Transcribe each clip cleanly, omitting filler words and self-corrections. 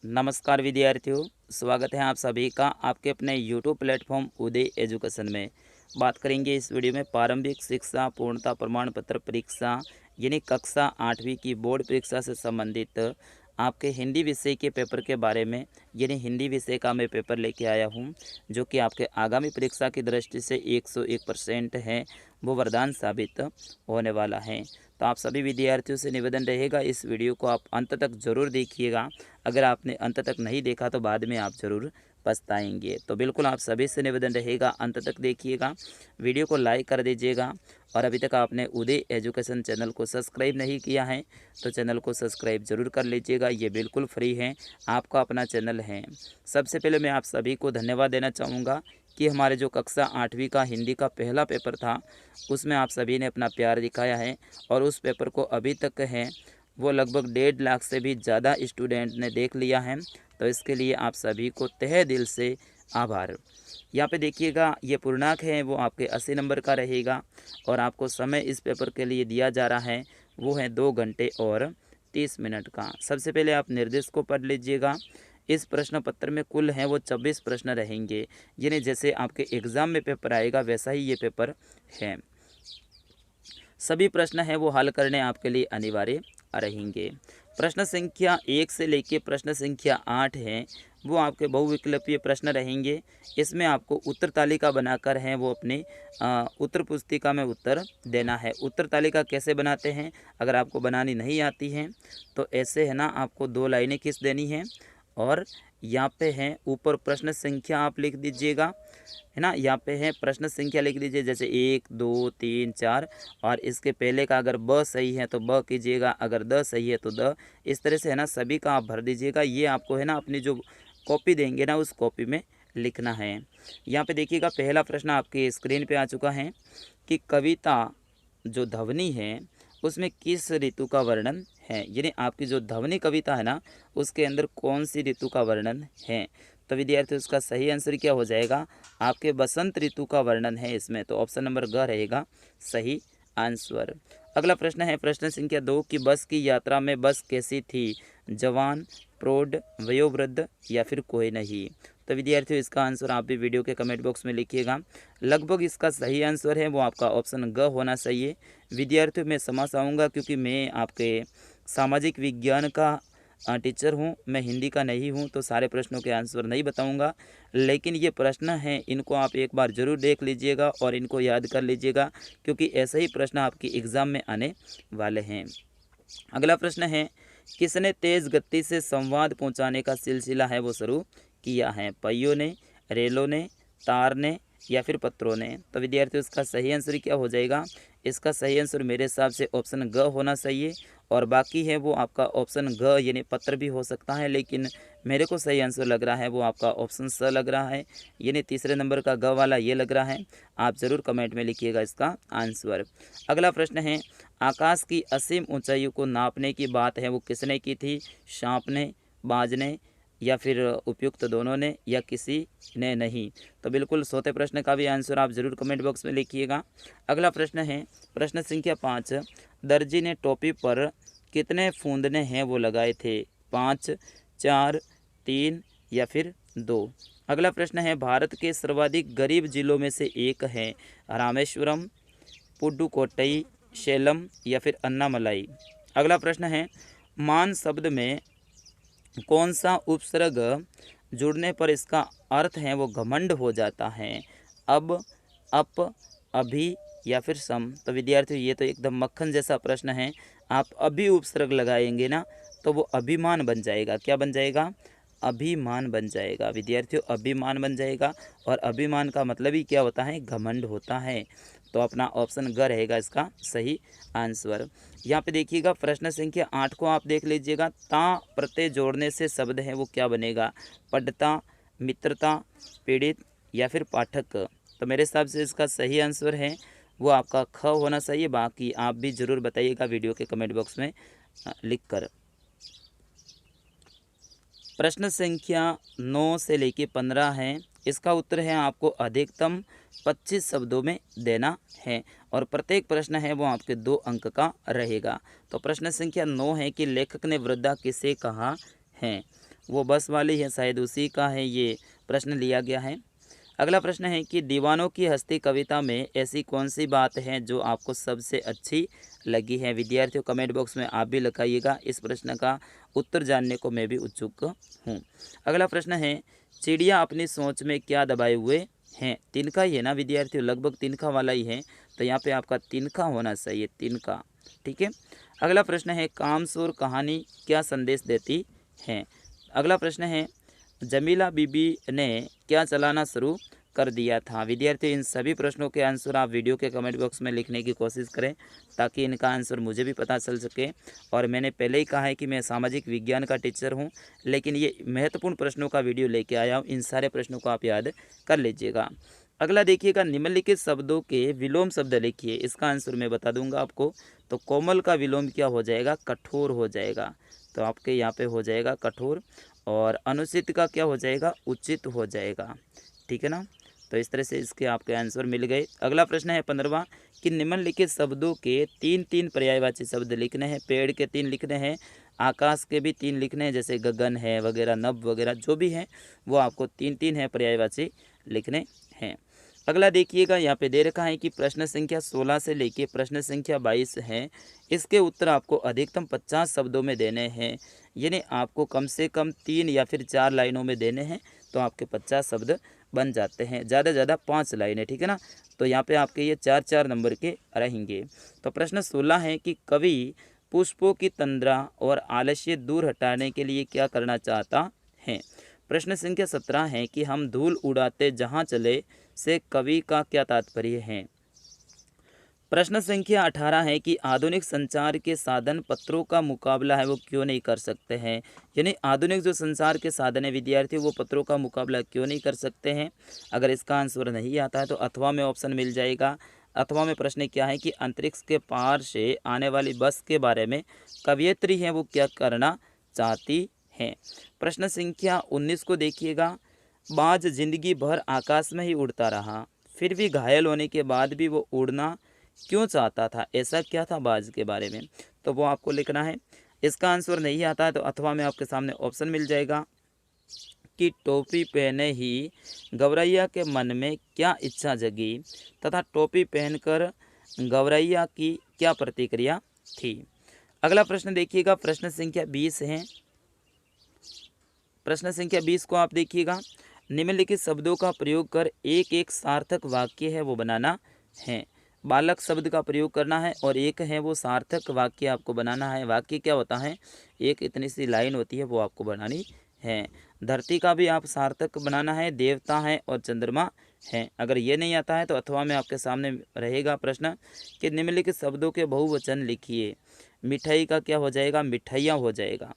नमस्कार विद्यार्थियों, स्वागत है आप सभी का आपके अपने YouTube प्लेटफॉर्म उदय एजुकेशन में। बात करेंगे इस वीडियो में प्रारंभिक शिक्षा पूर्णता प्रमाण पत्र परीक्षा यानी कक्षा 8वीं की बोर्ड परीक्षा से संबंधित आपके हिंदी विषय के पेपर के बारे में। यानी हिंदी विषय का मैं पेपर लेके आया हूं जो कि आपके आगामी परीक्षा की दृष्टि से 101% है, वो वरदान साबित होने वाला है। तो आप सभी विद्यार्थियों से निवेदन रहेगा, इस वीडियो को आप अंत तक ज़रूर देखिएगा। अगर आपने अंत तक नहीं देखा तो बाद में आप ज़रूर पछताएंगे। तो बिल्कुल आप सभी से निवेदन रहेगा, अंत तक देखिएगा, वीडियो को लाइक कर दीजिएगा। और अभी तक आपने उदय एजुकेशन चैनल को सब्सक्राइब नहीं किया है तो चैनल को सब्सक्राइब ज़रूर कर लीजिएगा, ये बिल्कुल फ्री है, आपका अपना चैनल है। सबसे पहले मैं आप सभी को धन्यवाद देना चाहूँगा कि हमारे जो कक्षा 8वीं का हिंदी का पहला पेपर था उसमें आप सभी ने अपना प्यार दिखाया है और उस पेपर को अभी तक है वो लगभग 1.5 लाख से भी ज़्यादा स्टूडेंट ने देख लिया है। तो इसके लिए आप सभी को तहे दिल से आभार। यहाँ पे देखिएगा ये पूर्णांक है वो आपके 80 नंबर का रहेगा और आपको समय इस पेपर के लिए दिया जा रहा है वो है 2 घंटे और 30 मिनट का। सबसे पहले आप निर्देश को पढ़ लीजिएगा। इस प्रश्न पत्र में कुल हैं वो 26 प्रश्न रहेंगे, यानी जैसे आपके एग्ज़ाम में पेपर आएगा वैसा ही ये पेपर है। सभी प्रश्न हैं वो हल करने आपके लिए अनिवार्य रहेंगे। प्रश्न संख्या 1 से लेके प्रश्न संख्या 8 है वो आपके बहुविकल्पीय प्रश्न रहेंगे। इसमें आपको उत्तर तालिका बनाकर हैं वो अपने उत्तर पुस्तिका में उत्तर देना है। उत्तर तालिका कैसे बनाते हैं, अगर आपको बनानी नहीं आती है तो ऐसे है ना, आपको 2 लाइनें खींच देनी है और यहाँ पे हैं ऊपर प्रश्न संख्या आप लिख दीजिएगा, है ना। यहाँ पे है प्रश्न संख्या लिख दीजिए, जैसे 1 2 3 4 और इसके पहले का अगर ब सही है तो ब कीजिएगा, अगर द सही है तो द। इस तरह से है ना सभी का आप भर दीजिएगा। ये आपको है ना अपनी जो कॉपी देंगे ना उस कॉपी में लिखना है। यहाँ पे देखिएगा पहला प्रश्न आपके स्क्रीन पे आ चुका है कि कविता जो ध्वनि है उसमें किस ऋतु का वर्णन है। यानी आपकी जो ध्वनि कविता है ना उसके अंदर कौन सी ऋतु का वर्णन है। तो विद्यार्थी उसका सही आंसर क्या हो जाएगा, आपके बसंत ऋतु का वर्णन है इसमें। तो ऑप्शन नंबर ग रहेगा सही आंसर। अगला प्रश्न है प्रश्न संख्या 2 कि बस की यात्रा में बस कैसी थी, जवान, प्रौढ़, वयोवृद्ध या फिर कोई नहीं। तो विद्यार्थियों इसका आंसर आप भी वीडियो के कमेंट बॉक्स में लिखिएगा। लगभग इसका सही आंसर है वो आपका ऑप्शन ग होना चाहिए। विद्यार्थियों मैं क्षमा चाहूँगा क्योंकि मैं आपके सामाजिक विज्ञान का टीचर हूँ, मैं हिंदी का नहीं हूँ, तो सारे प्रश्नों के आंसर नहीं बताऊँगा। लेकिन ये प्रश्न हैं इनको आप एक बार ज़रूर देख लीजिएगा और इनको याद कर लीजिएगा क्योंकि ऐसे ही प्रश्न आपकी एग्ज़ाम में आने वाले हैं। अगला प्रश्न है किसने तेज़ गति से संवाद पहुंचाने का सिलसिला है वो शुरू किया है, पहियों ने, रेलों ने, तार ने या फिर पत्रों ने। तो विद्यार्थियों इसका सही आंसर क्या हो जाएगा, इसका सही आंसर मेरे हिसाब से ऑप्शन ग होना चाहिए और बाकी है वो आपका ऑप्शन घ यानी पत्र भी हो सकता है, लेकिन मेरे को सही आंसर लग रहा है वो आपका ऑप्शन स लग रहा है, यानी तीसरे नंबर का ग वाला ये लग रहा है। आप ज़रूर कमेंट में लिखिएगा इसका आंसर। अगला प्रश्न है आकाश की असीम ऊंचाइयों को नापने की बात है वो किसने की थी, सांप ने, बाज ने या फिर उपयुक्त दोनों ने या किसी ने नहीं। तो बिल्कुल चौथे प्रश्न का भी आंसर आप ज़रूर कमेंट बॉक्स में लिखिएगा। अगला प्रश्न है प्रश्न संख्या 5 दर्जी ने टोपी पर कितने फूंदने हैं वो लगाए थे, 5, 4, 3 या फिर 2। अगला प्रश्न है भारत के सर्वाधिक गरीब जिलों में से एक है रामेश्वरम, पुडुकोट्टई, सेलम या फिर अन्नामलाई। अगला प्रश्न है मान शब्द में कौन सा उपसर्ग जुड़ने पर इसका अर्थ है वो घमंड हो जाता है, अब, अप, अभी या फिर सम। तो विद्यार्थियों ये तो एकदम मक्खन जैसा प्रश्न है। आप अभी उपसर्ग लगाएंगे ना तो वो अभिमान बन जाएगा। क्या बन जाएगा, अभिमान बन जाएगा। विद्यार्थियों अभिमान बन जाएगा और अभिमान का मतलब ही क्या होता है, घमंड होता है। तो अपना ऑप्शन ग रहेगा इसका सही आंसर। यहाँ पे देखिएगा प्रश्न संख्या 8 को आप देख लीजिएगा, ता प्रत्यय जोड़ने से शब्द है वो क्या बनेगा, पढ़ता, मित्रता, पीड़ित या फिर पाठक। तो मेरे हिसाब से इसका सही आंसर है वो आपका ख होना चाहिए। बाकी आप भी ज़रूर बताइएगा वीडियो के कमेंट बॉक्स में लिख कर। प्रश्न संख्या 9 से लेके 15 है, इसका उत्तर है आपको अधिकतम 25 शब्दों में देना है और प्रत्येक प्रश्न है वो आपके 2 अंक का रहेगा। तो प्रश्न संख्या 9 है कि लेखक ने वृद्धा किसे कहा है, वो बस वाली है, शायद उसी का है ये प्रश्न लिया गया है। अगला प्रश्न है कि दीवानों की हस्ती कविता में ऐसी कौन सी बात है जो आपको सबसे अच्छी लगी है। विद्यार्थियों कमेंट बॉक्स में आप भी लगाइएगा, इस प्रश्न का उत्तर जानने को मैं भी उत्सुक हूँ। अगला प्रश्न है चिड़िया अपनी सोच में क्या दबाए हुए हैं। तिनका ही है ना विद्यार्थियों, लगभग तिनका वाला ही है, तो यहाँ पे आपका तिनका होना चाहिए, तिनका। ठीक है। अगला प्रश्न है कामसोर कहानी क्या संदेश देती है। अगला प्रश्न है जमीला बीबी ने क्या चलाना शुरू कर दिया था। विद्यार्थी इन सभी प्रश्नों के आंसर आप वीडियो के कमेंट बॉक्स में लिखने की कोशिश करें ताकि इनका आंसर मुझे भी पता चल सके। और मैंने पहले ही कहा है कि मैं सामाजिक विज्ञान का टीचर हूं, लेकिन ये महत्वपूर्ण प्रश्नों का वीडियो लेके आया हूं। इन सारे प्रश्नों को आप याद कर लीजिएगा। अगला देखिएगा निम्नलिखित शब्दों के विलोम शब्द लिखिए, इसका आंसर मैं बता दूंगा आपको। तो कोमल का विलोम क्या हो जाएगा, कठोर हो जाएगा, तो आपके यहाँ पे हो जाएगा कठोर। और अनुचित का क्या हो जाएगा, उचित हो जाएगा। ठीक है ना। तो इस तरह से इसके आपके आंसर मिल गए। अगला प्रश्न है 15वां कि निम्नलिखित शब्दों के तीन तीन पर्यायवाची शब्द लिखने हैं। पेड़ के 3 लिखने हैं, आकाश के भी 3 लिखने हैं, जैसे गगन है वगैरह, नभ वगैरह जो भी है वो आपको 3 है पर्यायवाची लिखने हैं। अगला देखिएगा यहाँ पे दे रखा है कि प्रश्न संख्या 16 से लेके प्रश्न संख्या 22 है। इसके उत्तर आपको अधिकतम 50 शब्दों में देने हैं, यानी आपको कम से कम 3 या फिर 4 लाइनों में देने हैं, तो आपके 50 शब्द बन जाते हैं। ज़्यादा से ज़्यादा 5 लाइनें, ठीक है ना। तो यहाँ पे आपके ये 4 नंबर के रहेंगे। तो प्रश्न 16 है कि कवि पुष्पों की तंद्रा और आलस्य दूर हटाने के लिए क्या करना चाहता है। प्रश्न संख्या 17 है कि हम धूल उड़ाते जहाँ चले से कवि का क्या तात्पर्य है। प्रश्न संख्या 18 है कि आधुनिक संचार के साधन पत्रों का मुकाबला है वो क्यों नहीं कर सकते हैं, यानी आधुनिक जो संचार के साधन है विद्यार्थी वो पत्रों का मुकाबला क्यों नहीं कर सकते हैं। अगर इसका आंसर नहीं आता है तो अथवा में ऑप्शन मिल जाएगा। अथवा में प्रश्न क्या है कि अंतरिक्ष के पार से आने वाली बस के बारे में कवयित्री है वो क्या करना चाहती हैं। प्रश्न संख्या 19 को देखिएगा, बाज जिंदगी भर आकाश में ही उड़ता रहा, फिर भी घायल होने के बाद भी वो उड़ना क्यों चाहता था, ऐसा क्या था बाज के बारे में, तो वो आपको लिखना है। इसका आंसर नहीं आता है तो अथवा में आपके सामने ऑप्शन मिल जाएगा कि टोपी पहने ही गौरैया के मन में क्या इच्छा जगी तथा टोपी पहनकर गौरैया की क्या प्रतिक्रिया थी। अगला प्रश्न देखिएगा, प्रश्न संख्या 20 है। प्रश्न संख्या 20 को आप देखिएगा, निम्नलिखित शब्दों का प्रयोग कर एक एक सार्थक वाक्य है वो बनाना है। बालक शब्द का प्रयोग करना है और एक है वो सार्थक वाक्य आपको बनाना है। वाक्य क्या होता है, एक इतनी सी लाइन होती है वो आपको बनानी है। धरती का भी आप सार्थक बनाना है, देवता है और चंद्रमा है। अगर ये नहीं आता है तो अथवा में आपके सामने रहेगा प्रश्न कि निम्नलिखित शब्दों के बहुवचन लिखिए। मिठाई का क्या हो जाएगा, मिठाइयाँ हो जाएगा।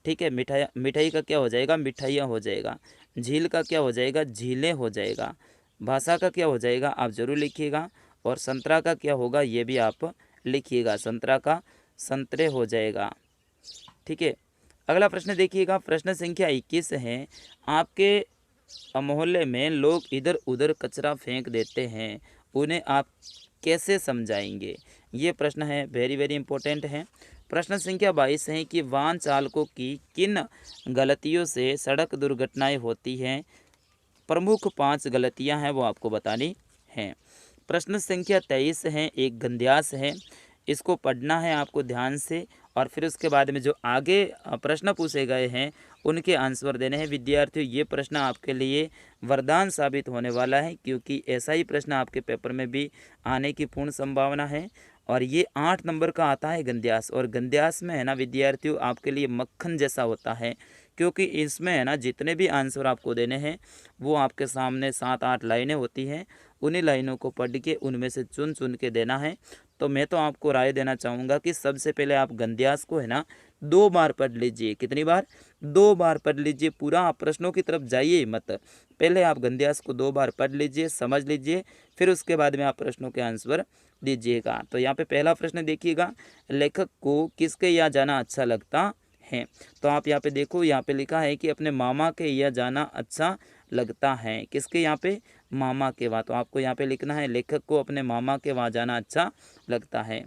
ठीक है, मिठाई का क्या हो जाएगा, मिठाइयाँ हो जाएगा। झील का क्या हो जाएगा, झीलें हो जाएगा। भाषा का क्या हो जाएगा, आप जरूर लिखिएगा। और संतरा का क्या होगा ये भी आप लिखिएगा, संतरा का संतरे हो जाएगा। ठीक है। अगला प्रश्न देखिएगा, प्रश्न संख्या 21 है। आपके मोहल्ले में लोग इधर उधर कचरा फेंक देते हैं, उन्हें आप कैसे समझाएंगे। ये प्रश्न है, वेरी वेरी इंपॉर्टेंट है। प्रश्न संख्या 22 है कि वाहन चालकों की किन गलतियों से सड़क दुर्घटनाएं होती हैं। प्रमुख 5 गलतियां हैं वो आपको बतानी हैं। प्रश्न संख्या 23 है, एक गंध्यास है, इसको पढ़ना है आपको ध्यान से और फिर उसके बाद में जो आगे प्रश्न पूछे गए हैं उनके आंसर देने हैं। विद्यार्थियों ये प्रश्न आपके लिए वरदान साबित होने वाला है, क्योंकि ऐसा ही प्रश्न आपके पेपर में भी आने की पूर्ण संभावना है। और ये 8 नंबर का आता है गंध्यास, और गंध्यास में है ना विद्यार्थियों आपके लिए मक्खन जैसा होता है, क्योंकि इसमें है ना जितने भी आंसर आपको देने हैं वो आपके सामने 7-8 लाइनें होती हैं, उन्हीं लाइनों को पढ़ के उनमें से चुन चुन के देना है। तो मैं तो आपको राय देना चाहूँगा कि सबसे पहले आप गंध्यास को है ना 2 बार पढ़ लीजिए। कितनी बार, 2 बार पढ़ लीजिए। पूरा आप प्रश्नों की तरफ जाइए मत, पहले आप गंध्यास को 2 बार पढ़ लीजिए, समझ लीजिए, फिर उसके बाद में आप प्रश्नों के आंसर दीजिएगा। तो यहाँ पे पहला प्रश्न देखिएगा, लेखक को किसके यहाँ जाना अच्छा लगता है। तो आप यहाँ पे देखो, यहाँ पे लिखा है कि अपने मामा के यहाँ जाना अच्छा लगता है। किसके यहाँ पे, मामा के वहाँ। तो आपको यहाँ पे लिखना है लेखक को अपने मामा के वहाँ जाना अच्छा लगता है।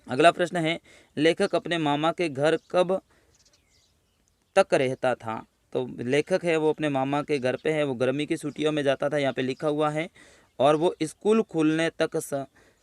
अगला प्रश्न है, लेखक अपने मामा के घर कब तक रहता था। तो लेखक है वो अपने मामा के घर पे है, वो गर्मी की छुट्टियों में जाता था, यहाँ पे लिखा हुआ है। और वो स्कूल खुलने तक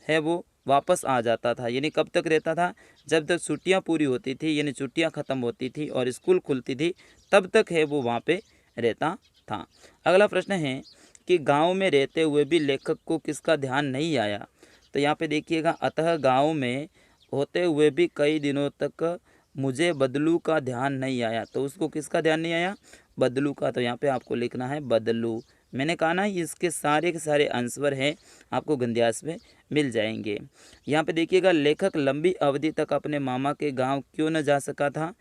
है वो वापस आ जाता था। यानी कब तक रहता था? जब तक छुट्टियां पूरी होती थी, यानी छुट्टियां ख़त्म होती थी और स्कूल खुलती थी, तब तक है वो वहाँ पे रहता था। अगला प्रश्न है कि गांव में रहते हुए भी लेखक को किसका ध्यान नहीं आया? तो यहाँ पे देखिएगा, अतः गांव में होते हुए भी कई दिनों तक मुझे बदलू का ध्यान नहीं आया। तो उसको किसका ध्यान नहीं आया? बदलू का। तो यहाँ पे आपको लिखना है बदलू। मैंने कहा ना, इसके सारे के सारे आंसर हैं आपको गंध्यास में मिल जाएंगे। यहाँ पे देखिएगा, लेखक लंबी अवधि तक अपने मामा के गांव क्यों न जा सका था?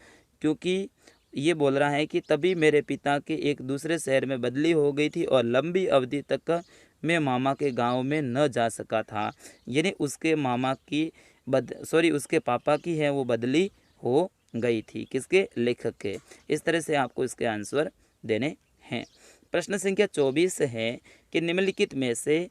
क्योंकि ये बोल रहा है कि तभी मेरे पिता के एक दूसरे शहर में बदली हो गई थी और लंबी अवधि तक मैं मामा के गांव में न जा सका था। यानी उसके मामा की उसके पापा की है वो बदली हो गई थी। किसके? लेखक के। इस तरह से आपको इसके आंसर देने हैं। प्रश्न संख्या 24 है कि निम्नलिखित में से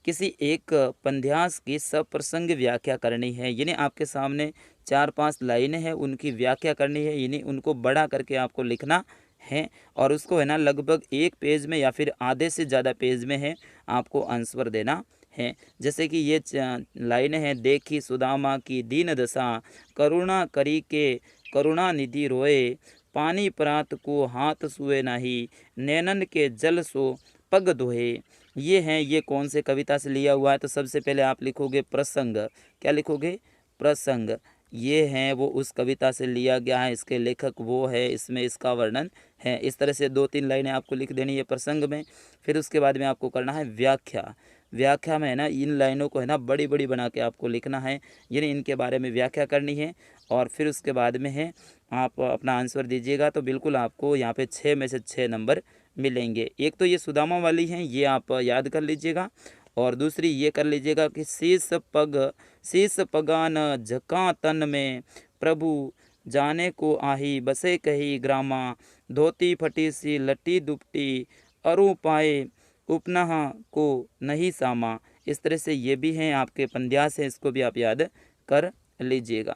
किसी एक पद्यांश की सप्रसंग व्याख्या करनी है। यानी आपके सामने 4-5 लाइनें हैं, उनकी व्याख्या करनी है, यानी उनको बड़ा करके आपको लिखना है और उसको है ना लगभग एक पेज में या फिर आधे से ज़्यादा पेज में है आपको आंसर देना है। जैसे कि ये लाइनें हैं, देखी सुदामा की दीन दशा, करुणा करी के करुणा निधि रोए, पानी प्रात को हाथ सुए नाही, नैनन के जल सो पग धोए। ये हैं, ये कौन से कविता से लिया हुआ है? तो सबसे पहले आप लिखोगे प्रसंग। क्या लिखोगे? प्रसंग। ये हैं वो उस कविता से लिया गया है, इसके लेखक वो है, इसमें इसका वर्णन है। इस तरह से 2-3 लाइनें आपको लिख देनी है प्रसंग में। फिर उसके बाद में आपको करना है व्याख्या। व्याख्या में है ना इन लाइनों को है ना बड़ी बड़ी बना के आपको लिखना है, यानी इनके बारे में व्याख्या करनी है। और फिर उसके बाद में है आप अपना आंसर दीजिएगा। तो बिल्कुल आपको यहाँ पे 6 में से 6 नंबर मिलेंगे। एक तो ये सुदामा वाली हैं, ये आप याद कर लीजिएगा। और दूसरी ये कर लीजिएगा कि शीस पगान झका तन में, प्रभु जाने को आही बसे कही ग्रामा, धोती फटी सी लटी दुपटी, अरु पाए उपनह को नहीं सामा। इस तरह से ये भी हैं आपके पद्यांश हैं, इसको भी आप याद कर लीजिएगा।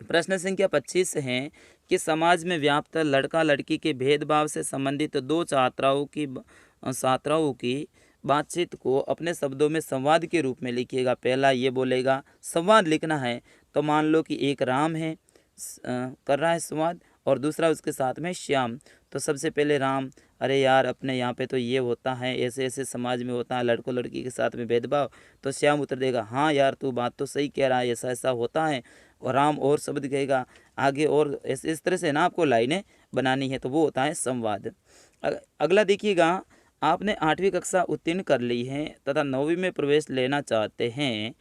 प्रश्न संख्या 25 है कि समाज में व्याप्त लड़का लड़की के भेदभाव से संबंधित दो छात्राओं की बातचीत को अपने शब्दों में संवाद के रूप में लिखिएगा। पहला ये बोलेगा संवाद लिखना है, तो मान लो कि एक राम है कर रहा है संवाद और दूसरा उसके साथ में श्याम। तो सबसे पहले राम, अरे यार अपने यहाँ पे तो ये होता है, ऐसे ऐसे समाज में होता है लड़कों लड़की के साथ में भेदभाव। तो श्याम उत्तर देगा, हाँ यार तू बात तो सही कह रहा है, ऐसा ऐसा होता है। और राम और शब्द कहेगा आगे, और इस तरह से ना आपको लाइनें बनानी है, तो वो होता है संवाद। अगला देखिएगा, आपने 8वीं कक्षा उत्तीर्ण कर ली है तथा 9वीं में प्रवेश लेना चाहते हैं,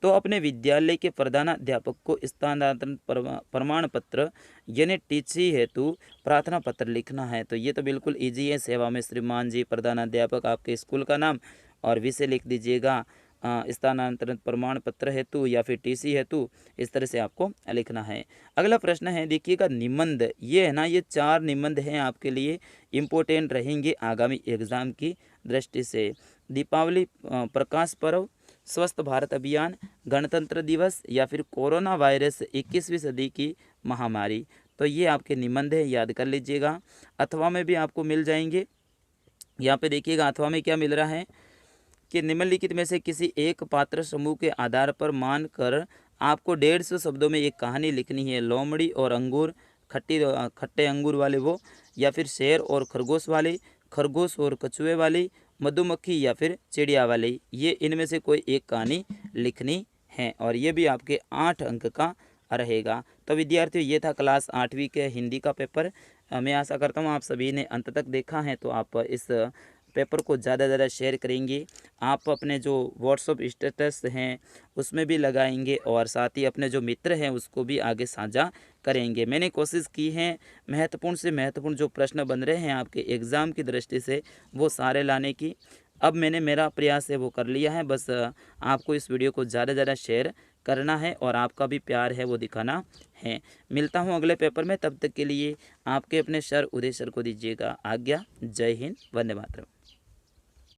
तो अपने विद्यालय के प्रधानाध्यापक को स्थानांतरण प्रमाण पत्र यानी टीसी हेतु प्रार्थना पत्र लिखना है। तो ये तो बिल्कुल इजी है, सेवा में श्रीमान जी, प्रधानाध्यापक आपके स्कूल का नाम और विषय लिख दीजिएगा स्थानांतरण प्रमाण पत्र हेतु या फिर टीसी हेतु। इस तरह से आपको लिखना है। अगला प्रश्न है देखिएगा निबंध। ये है ना, ये 4 निबंध हैं आपके लिए इम्पोर्टेंट रहेंगे आगामी एग्जाम की दृष्टि से। दीपावली, प्रकाश पर्व, स्वस्थ भारत अभियान, गणतंत्र दिवस या फिर कोरोना वायरस 21वीं सदी की महामारी। तो ये आपके निबंध है, याद कर लीजिएगा। अथवा में भी आपको मिल जाएंगे। यहाँ पे देखिएगा अथवा में क्या मिल रहा है कि निम्नलिखित में से किसी एक पात्र समूह के आधार पर मानकर आपको 150 शब्दों में एक कहानी लिखनी है। लोमड़ी और अंगूर, खट्टे अंगूर वाले वो, या फिर शेर और खरगोश वाले, खरगोश और कछुए वाली, मधुमक्खी या फिर चिड़िया वाली। ये इनमें से कोई एक कहानी लिखनी है और ये भी आपके 8 अंक का रहेगा। तो विद्यार्थियों, ये था क्लास 8वीं के हिंदी का पेपर। मैं आशा करता हूँ आप सभी ने अंत तक देखा है, तो आप इस पेपर को ज़्यादा से ज़्यादा शेयर करेंगे। आप अपने जो व्हाट्सअप स्टेटस हैं उसमें भी लगाएंगे और साथ ही अपने जो मित्र हैं उसको भी आगे साझा करेंगे। मैंने कोशिश की है महत्वपूर्ण से महत्वपूर्ण जो प्रश्न बन रहे हैं आपके एग्ज़ाम की दृष्टि से वो सारे लाने की। अब मैंने मेरा प्रयास है वो कर लिया है, बस आपको इस वीडियो को ज़्यादा से ज़्यादा शेयर करना है और आपका भी प्यार है वो दिखाना है। मिलता हूँ अगले पेपर में, तब तक के लिए आपके अपने सर उदय सर को दीजिएगा आज्ञा। जय हिंद, वंदे मातरम।